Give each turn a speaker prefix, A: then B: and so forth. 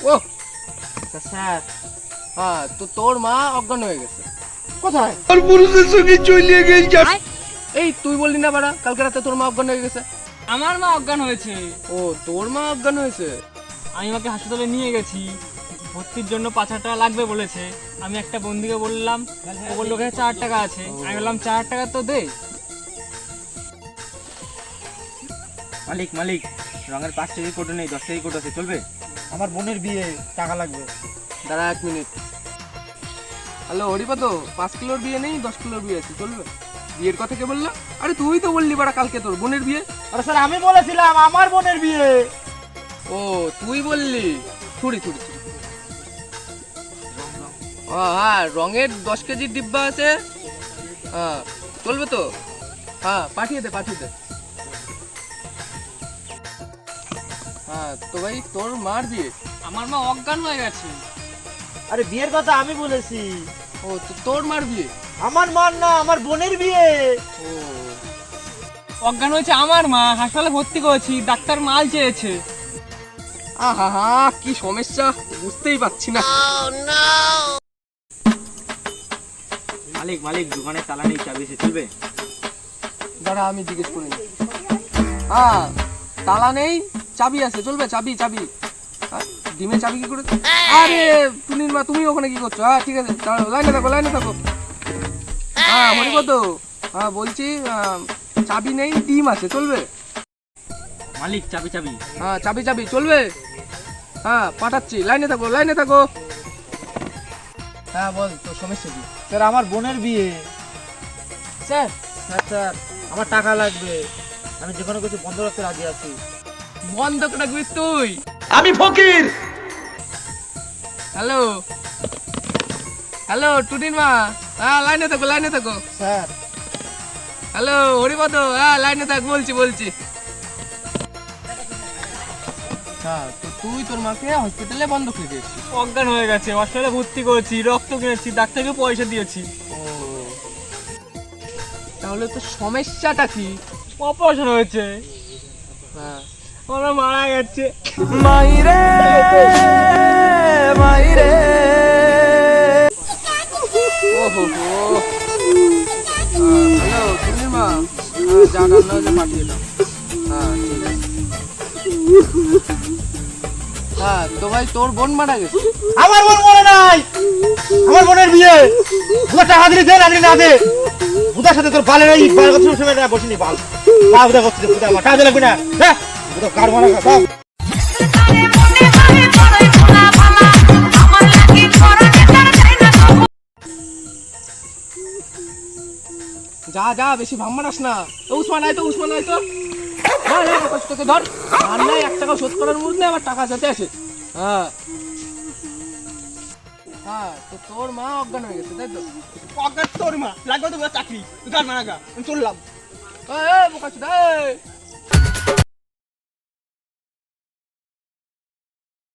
A: ও sir, হ্যাঁ তো তোর মা অজ্ঞান হয়ে গেছে।
B: কোথায়?
C: আর পুরুষের সঙ্গে চলিয়ে গেছে।
A: এই তুই বললি না বাড়া কালকে রাতে তোর মা অজ্ঞান হয়ে গেছে?
B: আমার মা অজ্ঞান হয়েছে।
A: ও তোর মা অজ্ঞান হয়েছে।
B: আমি মাকে হাসপাতালে নিয়ে গেছি, ভর্তির জন্য 5,000 টাকা লাগবে বলেছে। আমি একটা বন্ধুকে বললাম, ও বললো ওখানে 4 টাকা আছে। আমি বললাম 4 টাকা তো দে।
D: মালিক মালিক, রঙের 5 টাকা কোটো নেই, 10 টাকা কোটো আছে, চলবে?
C: আমার বোনের বিয়ে, টাকা লাগবে।
A: দাঁড়া 1 মিনিট। হ্যালো হরিপদ, 5 কিলোর বিয়ে নেই, 10 কিলোর বিয়ে আছে, চলবে? বিয়ের কথা কে বললো? আরে তুই তো বললি বাড়া কালকে তোর বোনের বিয়ে।
C: আরে স্যার আমি বলেছিলাম আমার বোনের বিয়ে।
A: ও তুই বললি। ছুড়ি ছুড়ি ছুড়ি। হ্যাঁ রঙের 10 কেজির ডিব্বা আছে। হ্যাঁ চলবে তো? হ্যাঁ পাঠিয়ে দে পাঠিয়ে দে। হ্যাঁ তো ভাই তোর মার বিয়ে।
B: আমার মা অজ্ঞান হয়ে গেছে।
C: আরে বিয়ের কথা আমি বলেছি।
A: ও তো তোর মার বিয়ে।
C: আমার মার না, আমার বোনের বিয়ে।
A: ও
B: অজ্ঞান হয়েছে আমার মা, হাসপাতালে ভর্তি করেছি, ডাক্তার মাল চেয়েছে।
A: আহা হা কি সমস্যা বুঝতেই পারছি না।
D: মালিক মালিক, দোকানে তালা নেই, চাবি আছে, চলবে?
A: দাঁড়া আমি জিজ্ঞেস করি। হ্যাঁ তালা নেই, চাবি আছে, চলবে? চাবি চাবি। ডিমে চাবি কি করে? আরে টুনির মা তুমি ওখানে কি করছো? হ্যাঁ ঠিক আছে দাঁড়াও, লাইনে থাকো লাইনে থাকো। হ্যাঁ হরিপদ, হ্যাঁ বলছি চাবি নেই, ডিম আছে, চলবে?
D: মালিক চাবি চাবি।
A: হ্যাঁ চাবি চাবি, চলবে? হ্যাঁ পাঠাচ্ছি, লাইনে থাকো লাইনে থাকো। হ্যাঁ বল তোর সমস্যা কি?
C: স্যার আমার বোনের বিয়ে।
A: স্যার
C: স্যার স্যার আমার টাকা লাগবে, আমি যে কোনো কিছু বন্ধ রাখতে রাজি আছি।
A: বন্ধক রাখবি তুই?
C: আমি ফকির।
A: হ্যালো হ্যালো টুনির মা, হ্যাঁ লাইনে থাকো লাইনে থাকো।
C: স্যার
A: হ্যালো হরিপদ, হ্যাঁ লাইনে থাক, বলছি বলছি। হ্যাঁ তো তুই তোর মাকে হসপিটালে বন্ধক রেখে এসেছিস?
B: অজ্ঞান হয়ে গেছে, হসপিটালে ভর্তি করেছি, রক্ত কিনেছি, ডাক্তারকে পয়সা দিয়েছি।
A: ও তাহলে তো সমস্যাটা কি?
B: অপারেশন হয়েছে,
A: হ্যাঁ
B: ওরা মারা গেছে।
C: মাইরে মাইরে।
A: ও হো হো। হ্যালো টুনির মা, যা রান্না হয়েছে পাঠিয়ে দাও। হ্যাঁ ঠিক আছে। হ্যাঁ তো ভাই তোর বোন মারা গেছে?
C: আমার বোন মরে নাই, আমার বোনের বিয়ে। বুধা টাকা দিলে দে, না দিলে না দে। বুধার সাথে তোর বালের এই বাল কথা শুনে না, বসিনি বাল বাল বুধা করছিস। বুধা আমার টাকা লাগবে না, হ্যাঁ বুধা কার মারা খা।
A: যা যা বেশি ভাম মারাস না। তো উসমান আয় তো উসমান আয় তো। ধর ধর কষ্টকে ধর। আর নাই 1 টাকা শোধ করার মুড নেই, আবার টাকা চাইতে আসে। হ্যাঁ হ্যাঁ তো তোর মা অজ্ঞান হয়ে গেছে তাই তো?
B: অজ্ঞান তোর মা, লাগবে তো চাকরি, তুই কার মারা গা, আমি চললাম।
A: এই বোকাচোদা, এই